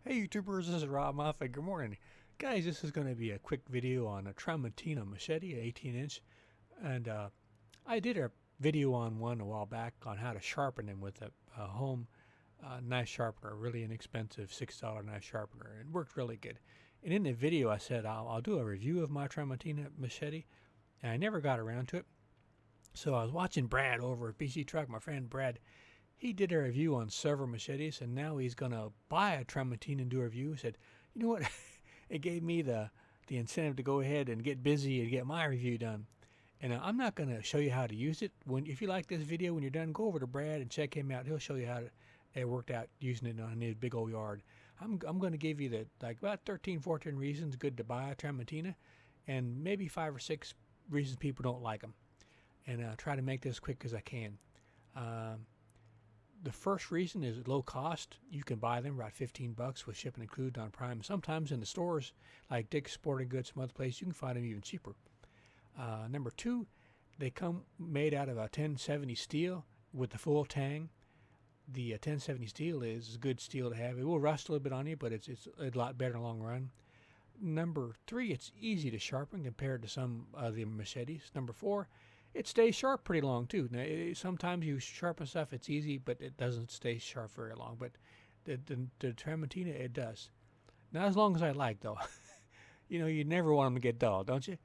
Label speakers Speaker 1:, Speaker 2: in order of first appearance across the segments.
Speaker 1: Hey YouTubers, this is Robb Moffat. Good morning. Guys, this is going to be a quick video on a Tramontina machete, 18 inch. And I did a video on one a while back on how to sharpen them with a home knife sharpener, really inexpensive $6 knife sharpener. It worked really good. And in the video I said I'll do a review of my Tramontina machete, and I never got around to it. So I was watching Brad over at BCTruck, my friend Brad. He did a review on several machetes, and now he's going to buy a Tramontina and do a review. He said, you know what, it gave me the incentive to go ahead and get busy and get my review done. And I'm not going to show you how to use it. If you like this video, when you're done, go over to Brad and check him out. He'll show you how it worked out using it on his big old yard. I'm going to give you about 13, 14 reasons good to buy a Tramontina, and maybe 5 or 6 reasons people don't like them. And try to make this quick as I can. The first reason is low cost. You can buy them about $15 with shipping included on Prime. Sometimes in the stores like Dick's Sporting Goods, some other places, you can find them even cheaper. Number 2, they come made out of a 1070 steel with the full tang. The 1070 steel is good steel to have. It will rust a little bit on you, but it's a lot better in the long run. Number 3, it's easy to sharpen compared to some of the machetes. Number 4, it stays sharp pretty long too. Now, sometimes you sharpen stuff, it's easy, but it doesn't stay sharp very long. But the Tramontina, it does. Not as long as I like, though. You never want them to get dull, don't you?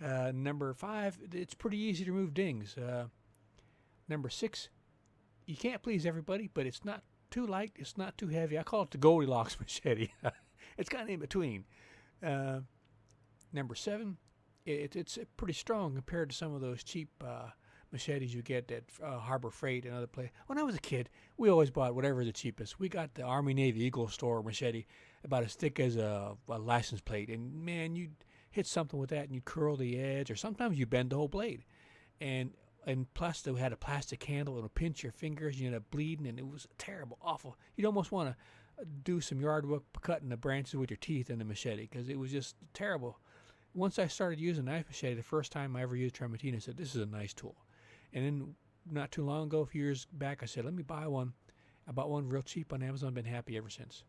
Speaker 1: Number 5, it's pretty easy to remove dings. Number 6, you can't please everybody, but it's not too light, it's not too heavy. I call it the Goldilocks machete. It's kind of in between. Number 7, it's pretty strong compared to some of those cheap machetes you get at Harbor Freight and other places. When I was a kid, we always bought whatever the cheapest. We got the Army Navy Eagle Store machete, about as thick as a license plate. And man, you'd hit something with that and you'd curl the edge, or sometimes you bend the whole blade. And plus, they had a plastic handle. It would pinch your fingers. You end up bleeding, and it was terrible, awful. You'd almost want to do some yard work cutting the branches with your teeth in the machete because it was just terrible. Once I started using knife machete, the first time I ever used Tramontina, I said, this is a nice tool. And then not too long ago, a few years back, I said, let me buy one. I bought one real cheap on Amazon. Been happy ever since.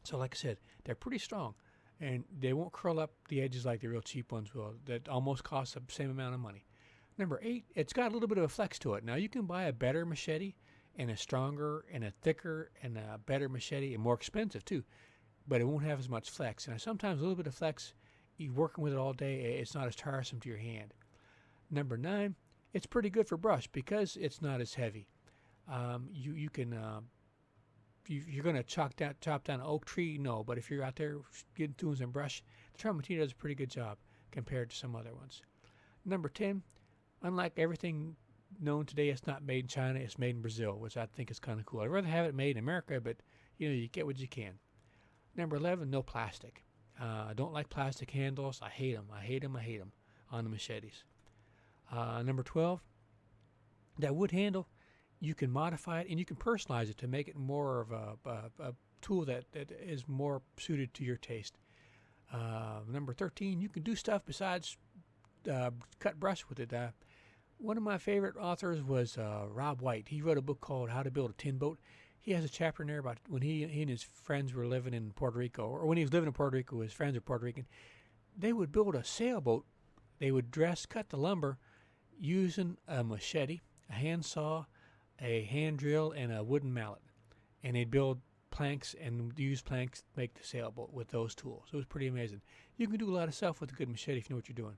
Speaker 1: So like I said, they're pretty strong, and they won't curl up the edges like the real cheap ones will. That almost cost the same amount of money. Number 8, it's got a little bit of a flex to it. Now, you can buy a better machete and a stronger and a thicker and a better machete, and more expensive too, but it won't have as much flex. And sometimes a little bit of flex, you're working with it all day, it's not as tiresome to your hand. Number 9, it's pretty good for brush because it's not as heavy. You can you're going to chop down an oak tree, no, but if you're out there getting tools and brush, the Tramontina does a pretty good job compared to some other ones. Number 10, unlike everything known today, it's not made in China, it's made in Brazil, which I think is kind of cool. I'd rather have it made in America, but you get what you can. Number 11, no plastic. I don't like plastic handles. I hate them. I hate them on the machetes. Number 12, that wood handle, you can modify it and you can personalize it to make it more of a tool that is more suited to your taste. Number 13, you can do stuff besides cut brush with it. One of my favorite authors was robbbWhites. He wrote a book called How to Build a Tin Boat. He has a chapter in there about when he and his friends were living in Puerto Rico, or when he was living in Puerto Rico, his friends were Puerto Rican. They would build a sailboat. They would cut the lumber using a machete, a handsaw, a hand drill, and a wooden mallet. And they'd build planks and use planks to make the sailboat with those tools. It was pretty amazing. You can do a lot of stuff with a good machete if you know what you're doing.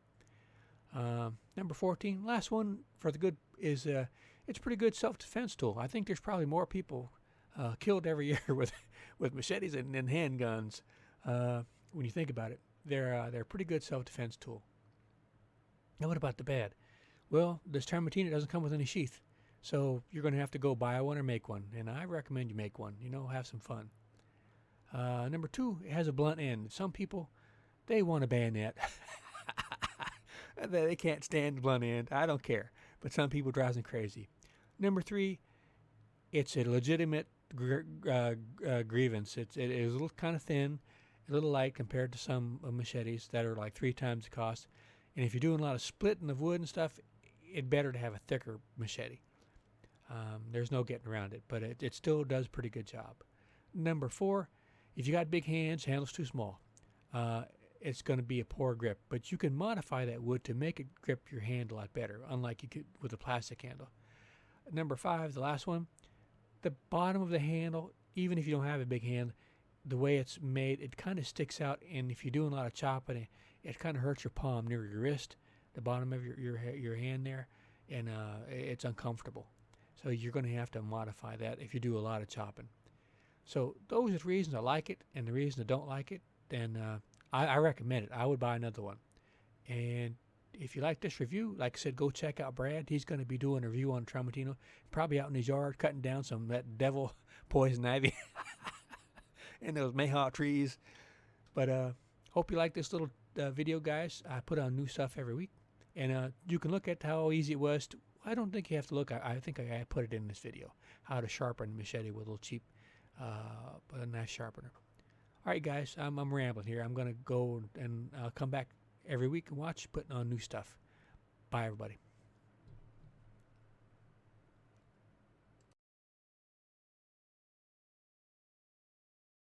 Speaker 1: Number 14, last one for the good is it's a pretty good self-defense tool. I think there's probably more people killed every year with machetes and handguns. When you think about it, they're a pretty good self-defense tool. Now, what about the bad? Well, this Tramontina doesn't come with any sheath, so you're going to have to go buy one or make one. And I recommend you make one. Have some fun. Number 2, it has a blunt end. Some people, they want a bayonet. They can't stand the blunt end. I don't care, but some people drive them crazy. Number 3, it's a legitimate grievance. It is a little kind of thin, a little light compared to some machetes that are like 3 times the cost. And if you're doing a lot of splitting of wood and stuff, it's better to have a thicker machete. There's no getting around it, but it still does a pretty good job. Number 4, If you got big hands, handle's too small. It's going to be a poor grip. But you can modify that wood to make it grip your hand a lot better, unlike you could with a plastic handle. Number 5, the last one, the bottom of the handle, even if you don't have a big hand, the way it's made, it kind of sticks out, and if you're doing a lot of chopping, it kind of hurts your palm near your wrist, the bottom of your hand there, and it's uncomfortable. So you're going to have to modify that if you do a lot of chopping. So those are the reasons I like it, and the reasons I don't like it. Then I recommend it. I would buy another one. And if you like this review, like I said, go check out Brad. He's going to be doing a review on Tramontina, probably out in his yard, cutting down some of that devil poison ivy and those mayhaw trees. But hope you like this little video, guys. I put on new stuff every week. And you can look at how easy it was. I don't think you have to look. I think I put it in this video, how to sharpen a machete with a little cheap, but a nice sharpener. All right, guys, I'm rambling here. I'm going to go and I'll come back every week and watch putting on new stuff. Bye, everybody.